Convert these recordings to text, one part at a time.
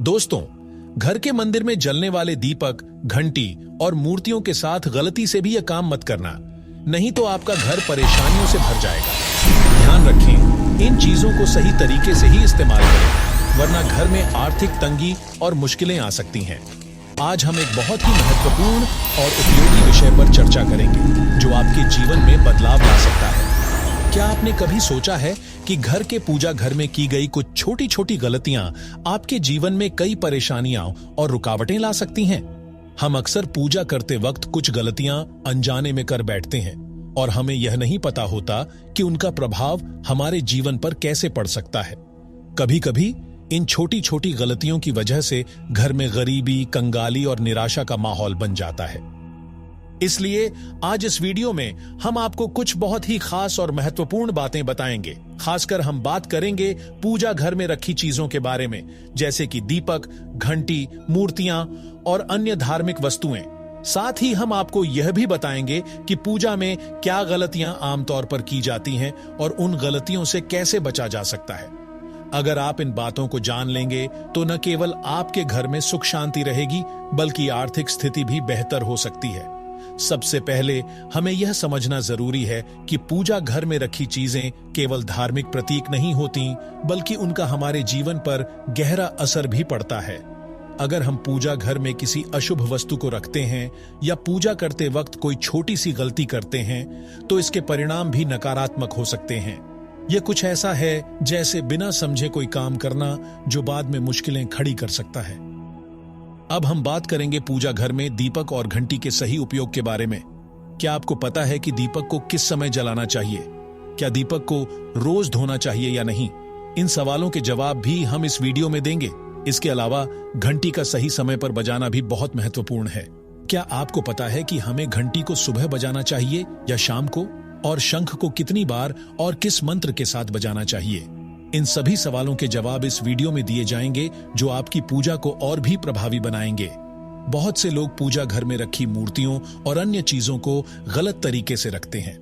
दोस्तों, घर के मंदिर में जलने वाले दीपक, घंटी और मूर्तियों के साथ गलती से भी यह काम मत करना, नहीं तो आपका घर परेशानियों से भर जाएगा। ध्यान रखें, इन चीजों को सही तरीके से ही इस्तेमाल करें, वरना घर में आर्थिक तंगी और मुश्किलें आ सकती हैं। आज हम एक बहुत ही महत्वपूर्ण और उपयोगी विषय पर चर्चा करेंगे, जो आपके जीवन में बदलाव ला सकता है। क्या आपने कभी सोचा है कि घर के पूजा घर में की गई कुछ छोटी छोटी गलतियां आपके जीवन में कई परेशानियां और रुकावटें ला सकती हैं? हम अक्सर पूजा करते वक्त कुछ गलतियां अनजाने में कर बैठते हैं और हमें यह नहीं पता होता कि उनका प्रभाव हमारे जीवन पर कैसे पड़ सकता है। कभी कभी इन छोटी छोटी गलतियों की वजह से घर में गरीबी, कंगाली और निराशा का माहौल बन जाता है। इसलिए आज इस वीडियो में हम आपको कुछ बहुत ही खास और महत्वपूर्ण बातें बताएंगे। खासकर हम बात करेंगे पूजा घर में रखी चीजों के बारे में, जैसे कि दीपक, घंटी, मूर्तियां और अन्य धार्मिक वस्तुएं। साथ ही हम आपको यह भी बताएंगे कि पूजा में क्या गलतियां आमतौर पर की जाती हैं और उन गलतियों से कैसे बचा जा सकता है। अगर आप इन बातों को जान लेंगे तो न केवल आपके घर में सुख शांति रहेगी, बल्कि आर्थिक स्थिति भी बेहतर हो सकती है। सबसे पहले हमें यह समझना जरूरी है कि पूजा घर में रखी चीजें केवल धार्मिक प्रतीक नहीं होती, बल्कि उनका हमारे जीवन पर गहरा असर भी पड़ता है। अगर हम पूजा घर में किसी अशुभ वस्तु को रखते हैं या पूजा करते वक्त कोई छोटी सी गलती करते हैं, तो इसके परिणाम भी नकारात्मक हो सकते हैं। यह कुछ ऐसा है जैसे बिना समझे कोई काम करना, जो बाद में मुश्किलें खड़ी कर सकता है। अब हम बात करेंगे पूजा घर में दीपक और घंटी के सही उपयोग के बारे में। क्या आपको पता है कि दीपक को किस समय जलाना चाहिए? क्या दीपक को रोज धोना चाहिए या नहीं? इन सवालों के जवाब भी हम इस वीडियो में देंगे। इसके अलावा घंटी का सही समय पर बजाना भी बहुत महत्वपूर्ण है। क्या आपको पता है कि हमें घंटी को सुबह बजाना चाहिए या शाम को? और शंख को कितनी बार और किस मंत्र के साथ बजाना चाहिए? इन सभी सवालों के जवाब इस वीडियो में दिए जाएंगे, जो आपकी पूजा को और भी प्रभावी बनाएंगे। बहुत से लोग पूजा घर में रखी मूर्तियों और अन्य चीजों को गलत तरीके से रखते हैं।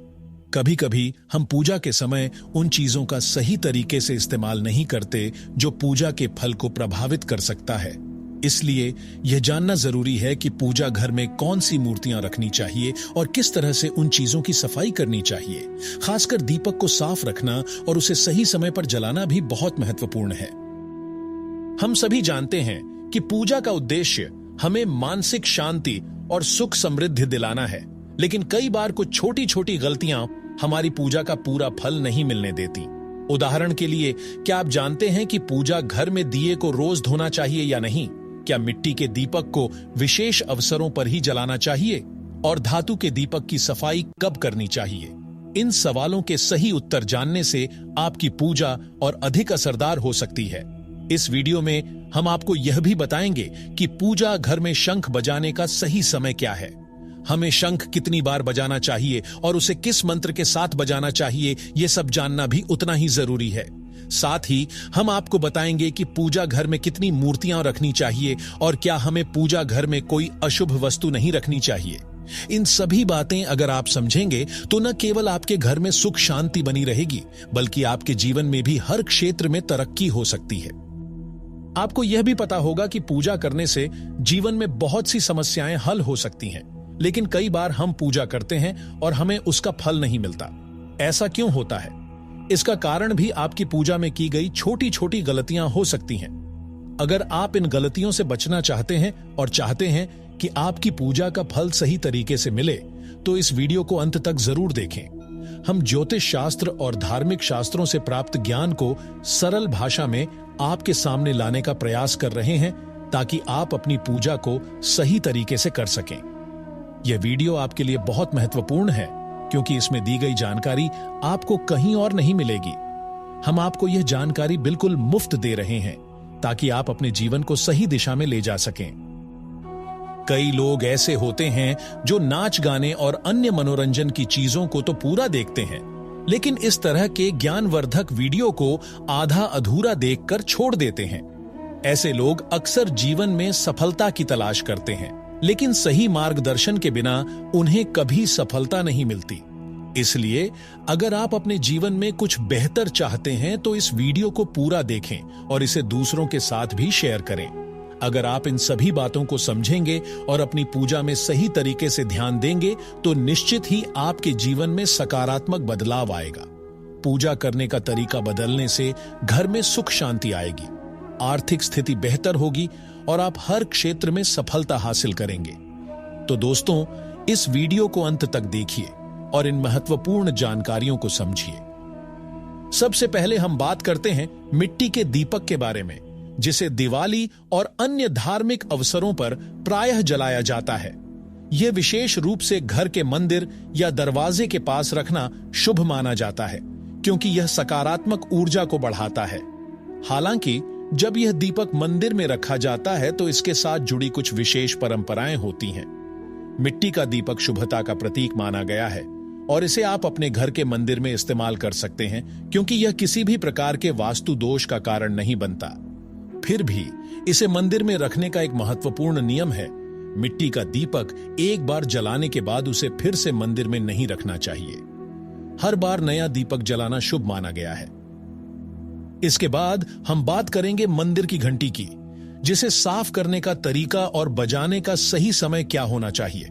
कभी कभी हम पूजा के समय उन चीजों का सही तरीके से इस्तेमाल नहीं करते, जो पूजा के फल को प्रभावित कर सकता है। इसलिए यह जानना जरूरी है कि पूजा घर में कौन सी मूर्तियां रखनी चाहिए और किस तरह से उन चीजों की सफाई करनी चाहिए। खासकर दीपक को साफ रखना और उसे सही समय पर जलाना भी बहुत महत्वपूर्ण है। हम सभी जानते हैं कि पूजा का उद्देश्य हमें मानसिक शांति और सुख समृद्धि दिलाना है, लेकिन कई बार कुछ छोटी छोटी गलतियां हमारी पूजा का पूरा फल नहीं मिलने देती। उदाहरण के लिए, क्या आप जानते हैं कि पूजा घर में दिए को रोज धोना चाहिए या नहीं? क्या मिट्टी के दीपक को विशेष अवसरों पर ही जलाना चाहिए? और धातु के दीपक की सफाई कब करनी चाहिए? इन सवालों के सही उत्तर जानने से आपकी पूजा और अधिक असरदार हो सकती है। इस वीडियो में हम आपको यह भी बताएंगे कि पूजा घर में शंख बजाने का सही समय क्या है। हमें शंख कितनी बार बजाना चाहिए और उसे किस मंत्र के साथ बजाना चाहिए, यह सब जानना भी उतना ही जरूरी है। साथ ही हम आपको बताएंगे कि पूजा घर में कितनी मूर्तियां रखनी चाहिए और क्या हमें पूजा घर में कोई अशुभ वस्तु नहीं रखनी चाहिए। इन सभी बातें अगर आप समझेंगे तो न केवल आपके घर में सुख शांति बनी रहेगी, बल्कि आपके जीवन में भी हर क्षेत्र में तरक्की हो सकती है। आपको यह भी पता होगा कि पूजा करने से जीवन में बहुत सी समस्याएं हल हो सकती हैं, लेकिन कई बार हम पूजा करते हैं और हमें उसका फल नहीं मिलता। ऐसा क्यों होता है? इसका कारण भी आपकी पूजा में की गई छोटी छोटी गलतियां हो सकती हैं। अगर आप इन गलतियों से बचना चाहते हैं और चाहते हैं कि आपकी पूजा का फल सही तरीके से मिले, तो इस वीडियो को अंत तक जरूर देखें। हम ज्योतिष शास्त्र और धार्मिक शास्त्रों से प्राप्त ज्ञान को सरल भाषा में आपके सामने लाने का प्रयास कर रहे हैं, ताकि आप अपनी पूजा को सही तरीके से कर सकें। यह वीडियो आपके लिए बहुत महत्वपूर्ण है, क्योंकि इसमें दी गई जानकारी आपको कहीं और नहीं मिलेगी। हम आपको यह जानकारी बिल्कुल मुफ्त दे रहे हैं, ताकि आप अपने जीवन को सही दिशा में ले जा सकें। कई लोग ऐसे होते हैं जो नाच गाने और अन्य मनोरंजन की चीजों को तो पूरा देखते हैं, लेकिन इस तरह के ज्ञानवर्धक वीडियो को आधा अधूरा देखकर छोड़ देते हैं। ऐसे लोग अक्सर जीवन में सफलता की तलाश करते हैं, लेकिन सही मार्गदर्शन के बिना उन्हें कभी सफलता नहीं मिलती। इसलिए अगर आप अपने जीवन में कुछ बेहतर चाहते हैं तो इस वीडियो को पूरा देखें और इसे दूसरों के साथ भी शेयर करें। अगर आप इन सभी बातों को समझेंगे और अपनी पूजा में सही तरीके से ध्यान देंगे तो निश्चित ही आपके जीवन में सकारात्मक बदलाव आएगा। पूजा करने का तरीका बदलने से घर में सुख शांति आएगी, आर्थिक स्थिति बेहतर होगी और आप हर क्षेत्र में सफलता हासिल करेंगे। तो दोस्तों, इस वीडियो को अंत तक देखिए और इन महत्वपूर्ण जानकारियों को समझिए। सबसे पहले हम बात करते हैं मिट्टी के दीपक के बारे में, जिसे दिवाली और अन्य धार्मिक अवसरों पर प्रायः जलाया जाता है। यह विशेष रूप से घर के मंदिर या दरवाजे के पास रखना शुभ माना जाता है, क्योंकि यह सकारात्मक ऊर्जा को बढ़ाता है। हालांकि जब यह दीपक मंदिर में रखा जाता है तो इसके साथ जुड़ी कुछ विशेष परंपराएं होती हैं। मिट्टी का दीपक शुभता का प्रतीक माना गया है और इसे आप अपने घर के मंदिर में इस्तेमाल कर सकते हैं, क्योंकि यह किसी भी प्रकार के वास्तु दोष का कारण नहीं बनता। फिर भी इसे मंदिर में रखने का एक महत्वपूर्ण नियम है। मिट्टी का दीपक एक बार जलाने के बाद उसे फिर से मंदिर में नहीं रखना चाहिए। हर बार नया दीपक जलाना शुभ माना गया है। इसके बाद हम बात करेंगे मंदिर की घंटी की, जिसे साफ करने का तरीका और बजाने का सही समय क्या होना चाहिए।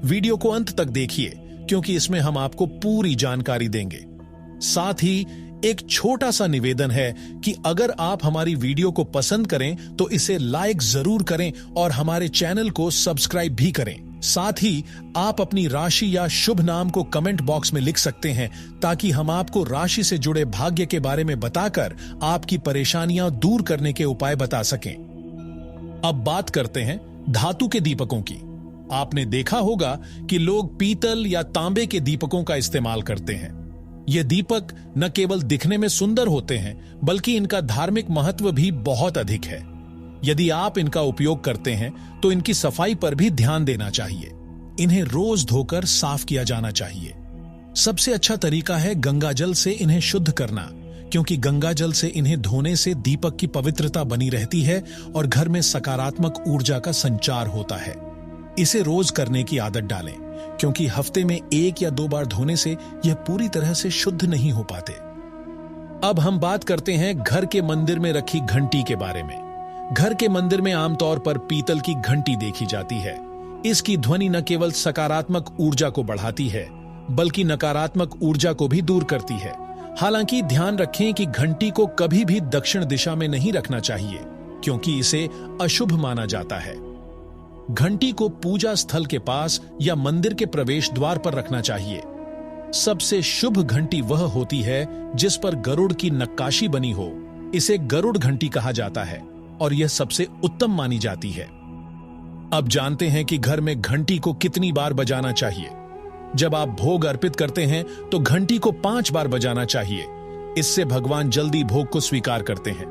वीडियो को अंत तक देखिए, क्योंकि इसमें हम आपको पूरी जानकारी देंगे। साथ ही एक छोटा सा निवेदन है कि अगर आप हमारी वीडियो को पसंद करें तो इसे लाइक जरूर करें और हमारे चैनल को सब्सक्राइब भी करें। साथ ही आप अपनी राशि या शुभ नाम को कमेंट बॉक्स में लिख सकते हैं, ताकि हम आपको राशि से जुड़े भाग्य के बारे में बताकर आपकी परेशानियां दूर करने के उपाय बता सकें। अब बात करते हैं धातु के दीपकों की। आपने देखा होगा कि लोग पीतल या तांबे के दीपकों का इस्तेमाल करते हैं। ये दीपक न केवल दिखने में सुंदर होते हैं, बल्कि इनका धार्मिक महत्व भी बहुत अधिक है। यदि आप इनका उपयोग करते हैं तो इनकी सफाई पर भी ध्यान देना चाहिए। इन्हें रोज धोकर साफ किया जाना चाहिए। सबसे अच्छा तरीका है गंगाजल से इन्हें शुद्ध करना, क्योंकि गंगाजल से इन्हें धोने से दीपक की पवित्रता बनी रहती है और घर में सकारात्मक ऊर्जा का संचार होता है। इसे रोज करने की आदत डालें, क्योंकि हफ्ते में 1 या 2 बार धोने से यह पूरी तरह से शुद्ध नहीं हो पाते। अब हम बात करते हैं घर के मंदिर में रखी घंटी के बारे में। घर के मंदिर में आमतौर पर पीतल की घंटी देखी जाती है। इसकी ध्वनि न केवल सकारात्मक ऊर्जा को बढ़ाती है, बल्कि नकारात्मक ऊर्जा को भी दूर करती है। हालांकि ध्यान रखें कि घंटी को कभी भी दक्षिण दिशा में नहीं रखना चाहिए, क्योंकि इसे अशुभ माना जाता है। घंटी को पूजा स्थल के पास या मंदिर के प्रवेश द्वार पर रखना चाहिए। सबसे शुभ घंटी वह होती है जिस पर गरुड़ की नक्काशी बनी हो। इसे गरुड़ घंटी कहा जाता है और यह सबसे उत्तम मानी जाती है। अब जानते हैं कि घर में घंटी को कितनी बार बजाना चाहिए। जब आप भोग अर्पित करते हैं तो घंटी को 5 बार बजाना चाहिए। इससे भगवान जल्दी भोग को स्वीकार करते हैं।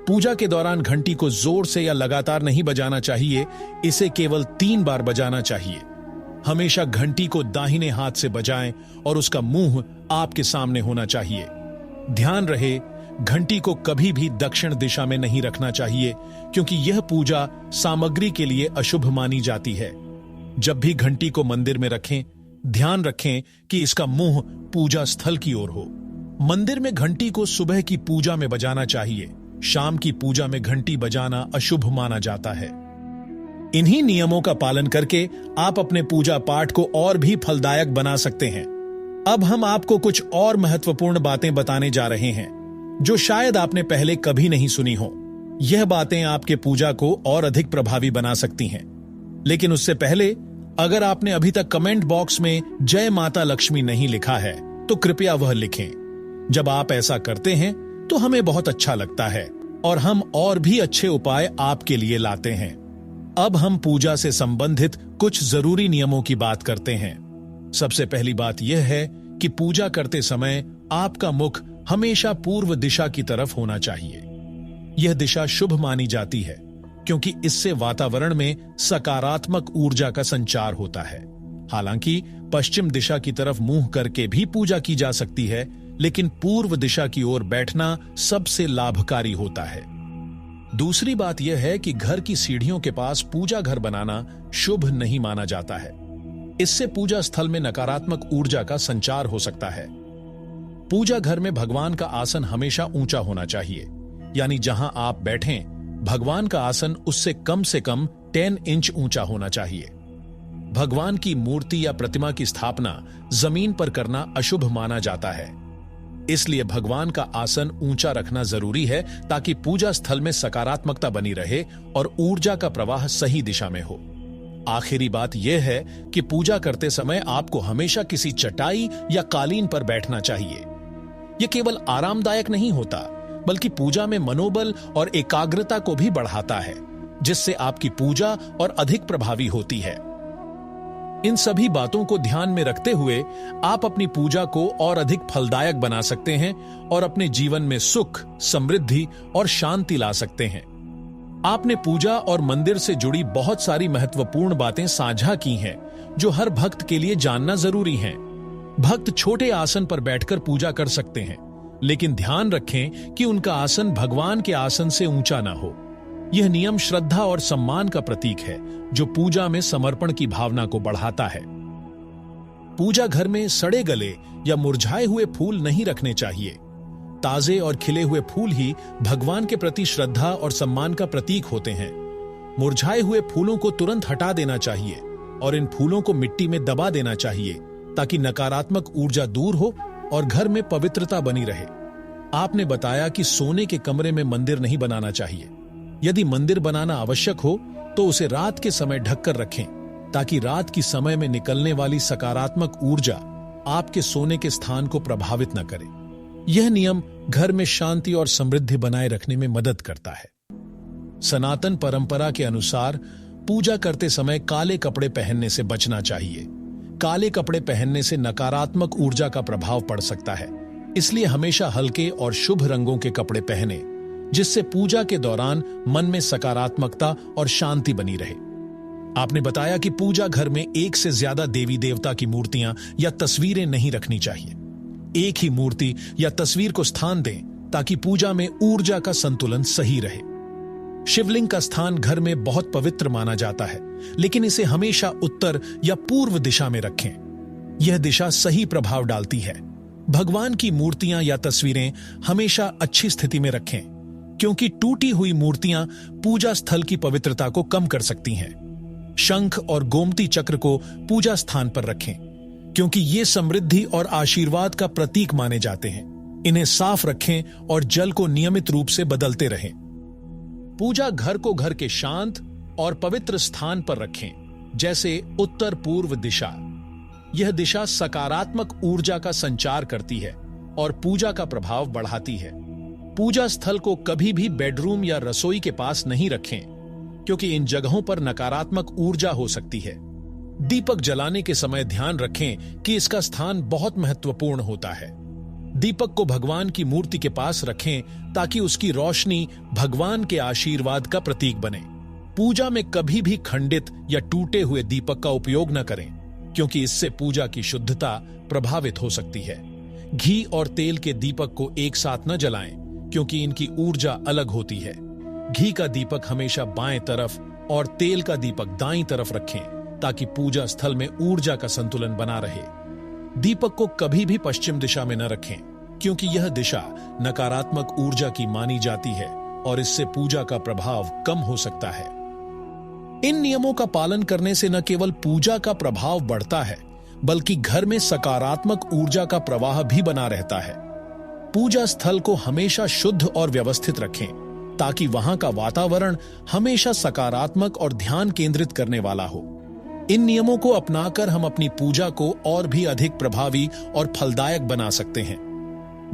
पूजा के दौरान घंटी को जोर से या लगातार नहीं बजाना चाहिए। इसे केवल 3 बार बजाना चाहिए। हमेशा घंटी को दाहिने हाथ से बजाएं और उसका मुंह आपके सामने होना चाहिए। ध्यान रहे, घंटी को कभी भी दक्षिण दिशा में नहीं रखना चाहिए, क्योंकि यह पूजा सामग्री के लिए अशुभ मानी जाती है। जब भी घंटी को मंदिर में रखें, ध्यान रखें कि इसका मुंह पूजा स्थल की ओर हो। मंदिर में घंटी को सुबह की पूजा में बजाना चाहिए। शाम की पूजा में घंटी बजाना अशुभ माना जाता है। इन्हीं नियमों का पालन करके आप अपने पूजा पाठ को और भी फलदायक बना सकते हैं। अब हम आपको कुछ और महत्वपूर्ण बातें बताने जा रहे हैं, जो शायद आपने पहले कभी नहीं सुनी हो। यह बातें आपके पूजा को और अधिक प्रभावी बना सकती हैं। लेकिन उससे पहले, अगर आपने अभी तक कमेंट बॉक्स में जय माता लक्ष्मी नहीं लिखा है, तो कृपया वह लिखें। जब आप ऐसा करते हैं तो हमें बहुत अच्छा लगता है और हम और भी अच्छे उपाय आपके लिए लाते हैं। अब हम पूजा से संबंधित कुछ जरूरी नियमों की बात करते हैं। सबसे पहली बात यह है कि पूजा करते समय आपका मुख हमेशा पूर्व दिशा की तरफ होना चाहिए। यह दिशा शुभ मानी जाती है, क्योंकि इससे वातावरण में सकारात्मक ऊर्जा का संचार होता है। हालांकि पश्चिम दिशा की तरफ मुंह करके भी पूजा की जा सकती है, लेकिन पूर्व दिशा की ओर बैठना सबसे लाभकारी होता है। दूसरी बात यह है कि घर की सीढ़ियों के पास पूजा घर बनाना शुभ नहीं माना जाता है। इससे पूजा स्थल में नकारात्मक ऊर्जा का संचार हो सकता है। पूजा घर में भगवान का आसन हमेशा ऊंचा होना चाहिए, यानी जहां आप बैठें भगवान का आसन उससे कम 10 इंच ऊंचा होना चाहिए। भगवान की मूर्ति या प्रतिमा की स्थापना जमीन पर करना अशुभ माना जाता है, इसलिए भगवान का आसन ऊंचा रखना जरूरी है ताकि पूजा स्थल में सकारात्मकता बनी रहे और ऊर्जा का प्रवाह सही दिशा में हो। आखिरी बात यह है कि पूजा करते समय आपको हमेशा किसी चटाई या कालीन पर बैठना चाहिए। यह केवल आरामदायक नहीं होता, बल्कि पूजा में मनोबल और एकाग्रता को भी बढ़ाता है, जिससे आपकी पूजा और अधिक प्रभावी होती है। इन सभी बातों को ध्यान में रखते हुए आप अपनी पूजा को और अधिक फलदायक बना सकते हैं और अपने जीवन में सुख, समृद्धि और शांति ला सकते हैं। आपने पूजा और मंदिर से जुड़ी बहुत सारी महत्वपूर्ण बातें साझा की हैं, जो हर भक्त के लिए जानना जरूरी हैं। भक्त छोटे आसन पर बैठकर पूजा कर सकते हैं, लेकिन ध्यान रखें कि उनका आसन भगवान के आसन से ऊंचा ना हो। यह नियम श्रद्धा और सम्मान का प्रतीक है, जो पूजा में समर्पण की भावना को बढ़ाता है। पूजा घर में सड़े गले या मुरझाए हुए फूल नहीं रखने चाहिए। ताजे और खिले हुए फूल ही भगवान के प्रति श्रद्धा और सम्मान का प्रतीक होते हैं। मुरझाए हुए फूलों को तुरंत हटा देना चाहिए और इन फूलों को मिट्टी में दबा देना चाहिए, ताकि नकारात्मक ऊर्जा दूर हो और घर में पवित्रता बनी रहे। आपने बताया कि सोने के कमरे में मंदिर नहीं बनाना चाहिए। यदि मंदिर बनाना आवश्यक हो तो उसे रात के समय ढककर रखें, ताकि रात की समय में निकलने वाली सकारात्मक ऊर्जा आपके सोने के स्थान को प्रभावित न करे। यह नियम घर में शांति और समृद्धि बनाए रखने में मदद करता है। सनातन परंपरा के अनुसार पूजा करते समय काले कपड़े पहनने से बचना चाहिए। काले कपड़े पहनने से नकारात्मक ऊर्जा का प्रभाव पड़ सकता है, इसलिए हमेशा हल्के और शुभ रंगों के कपड़े पहने, जिससे पूजा के दौरान मन में सकारात्मकता और शांति बनी रहे। आपने बताया कि पूजा घर में एक से ज्यादा देवी देवता की मूर्तियां या तस्वीरें नहीं रखनी चाहिए। एक ही मूर्ति या तस्वीर को स्थान दें, ताकि पूजा में ऊर्जा का संतुलन सही रहे। शिवलिंग का स्थान घर में बहुत पवित्र माना जाता है, लेकिन इसे हमेशा उत्तर या पूर्व दिशा में रखें। यह दिशा सही प्रभाव डालती है। भगवान की मूर्तियां या तस्वीरें हमेशा अच्छी स्थिति में रखें, क्योंकि टूटी हुई मूर्तियां पूजा स्थल की पवित्रता को कम कर सकती हैं। शंख और गोमती चक्र को पूजा स्थान पर रखें, क्योंकि ये समृद्धि और आशीर्वाद का प्रतीक माने जाते हैं। इन्हें साफ रखें और जल को नियमित रूप से बदलते रहें। पूजा घर को घर के शांत और पवित्र स्थान पर रखें, जैसे उत्तर पूर्व दिशा। यह दिशा सकारात्मक ऊर्जा का संचार करती है और पूजा का प्रभाव बढ़ाती है। पूजा स्थल को कभी भी बेडरूम या रसोई के पास नहीं रखें, क्योंकि इन जगहों पर नकारात्मक ऊर्जा हो सकती है। दीपक जलाने के समय ध्यान रखें कि इसका स्थान बहुत महत्वपूर्ण होता है। दीपक को भगवान की मूर्ति के पास रखें, ताकि उसकी रोशनी भगवान के आशीर्वाद का प्रतीक बने। पूजा में कभी भी खंडित या टूटे हुए दीपक का उपयोग न करें, क्योंकि इससे पूजा की शुद्धता प्रभावित हो सकती है। घी और तेल के दीपक को एक साथ न जलाएं, क्योंकि इनकी ऊर्जा अलग होती है। घी का दीपक हमेशा बाएं तरफ और तेल का दीपक दाईं तरफ रखें, ताकि पूजा स्थल में ऊर्जा का संतुलन बना रहे। दीपक को कभी भी पश्चिम दिशा में न रखें, क्योंकि यह दिशा नकारात्मक ऊर्जा की मानी जाती है और इससे पूजा का प्रभाव कम हो सकता है। इन नियमों का पालन करने से न केवल पूजा का प्रभाव बढ़ता है, बल्कि घर में सकारात्मक ऊर्जा का प्रवाह भी बना रहता है। पूजा स्थल को हमेशा शुद्ध और व्यवस्थित रखें, ताकि वहां का वातावरण हमेशा सकारात्मक और ध्यान केंद्रित करने वाला हो। इन नियमों को अपनाकर हम अपनी पूजा को और भी अधिक प्रभावी और फलदायक बना सकते हैं।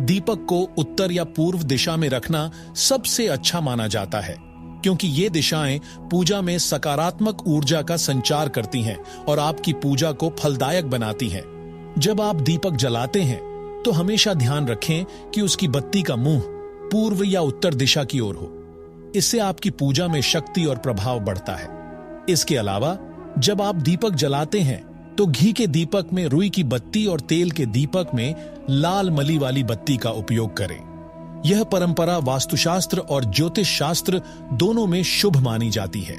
दीपक को उत्तर या पूर्व दिशा में रखना सबसे अच्छा माना जाता है, क्योंकि ये दिशाएं पूजा में सकारात्मक ऊर्जा का संचार करती हैं और आपकी पूजा को फलदायक बनाती हैं। जब आप दीपक जलाते हैं तो हमेशा ध्यान रखें कि उसकी बत्ती का मुंह पूर्व या उत्तर दिशा की ओर हो। इससे आपकी पूजा में शक्ति और प्रभाव बढ़ता है। इसके अलावा जब आप दीपक जलाते हैं तो घी के दीपक में रुई की बत्ती और तेल के दीपक में लाल मली वाली बत्ती का उपयोग करें। यह परंपरा वास्तुशास्त्र और ज्योतिष शास्त्र दोनों में शुभ मानी जाती है।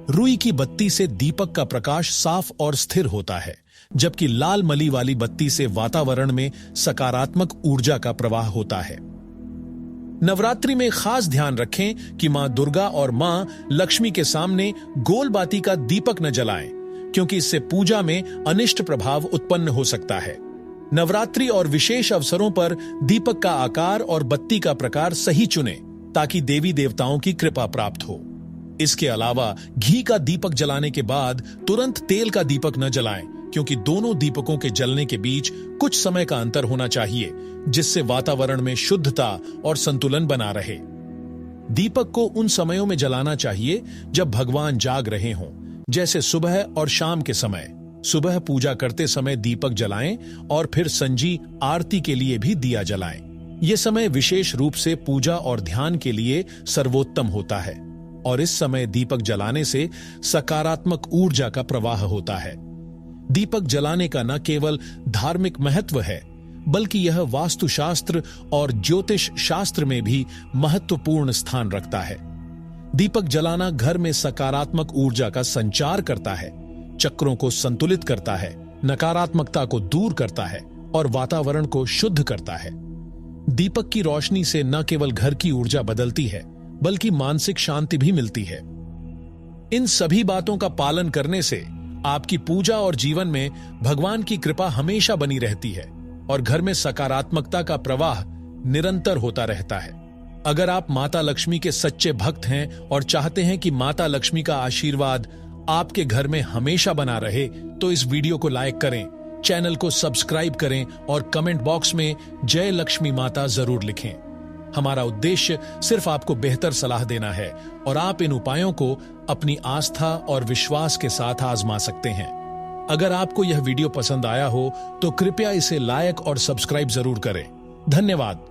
रुई की बत्ती से दीपक का प्रकाश साफ और स्थिर होता है, जबकि लाल मली वाली बत्ती से वातावरण में सकारात्मक ऊर्जा का प्रवाह होता है। नवरात्रि में खास ध्यान रखें कि मां दुर्गा और मां लक्ष्मी के सामने गोल बाती का दीपक न जलाएं, क्योंकि इससे पूजा में अनिष्ट प्रभाव उत्पन्न हो सकता है। नवरात्रि और विशेष अवसरों पर दीपक का आकार और बत्ती का प्रकार सही चुनें, ताकि देवी देवताओं की कृपा प्राप्त हो। इसके अलावा घी का दीपक जलाने के बाद तुरंत तेल का दीपक न जलाएं, क्योंकि दोनों दीपकों के जलने के बीच कुछ समय का अंतर होना चाहिए, जिससे वातावरण में शुद्धता और संतुलन बना रहे। दीपक को उन समयों में जलाना चाहिए जब भगवान जाग रहे हों, जैसे सुबह और शाम के समय। सुबह पूजा करते समय दीपक जलाएं और फिर संजी आरती के लिए भी दिया जलाएं। यह समय विशेष रूप से पूजा और ध्यान के लिए सर्वोत्तम होता है, और इस समय दीपक जलाने से सकारात्मक ऊर्जा का प्रवाह होता है। दीपक जलाने का न केवल धार्मिक महत्व है, बल्कि यह वास्तुशास्त्र और ज्योतिष शास्त्र में भी महत्वपूर्ण स्थान रखता है। दीपक जलाना घर में सकारात्मक ऊर्जा का संचार करता है, चक्रों को संतुलित करता है, नकारात्मकता को दूर करता है और वातावरण को शुद्ध करता है। दीपक की रोशनी से न केवल घर की ऊर्जा बदलती है, बल्कि मानसिक शांति भी मिलती है। इन सभी बातों का पालन करने से आपकी पूजा और जीवन में भगवान की कृपा हमेशा बनी रहती है और घर में सकारात्मकता का प्रवाह निरंतर होता रहता है। अगर आप माता लक्ष्मी के सच्चे भक्त हैं और चाहते हैं कि माता लक्ष्मी का आशीर्वाद आपके घर में हमेशा बना रहे, तो इस वीडियो को लाइक करें, चैनल को सब्सक्राइब करें और कमेंट बॉक्स में जय लक्ष्मी माता जरूर लिखें। हमारा उद्देश्य सिर्फ आपको बेहतर सलाह देना है और आप इन उपायों को अपनी आस्था और विश्वास के साथ आजमा सकते हैं। अगर आपको यह वीडियो पसंद आया हो तो कृपया इसे लाइक और सब्सक्राइब जरूर करें। धन्यवाद।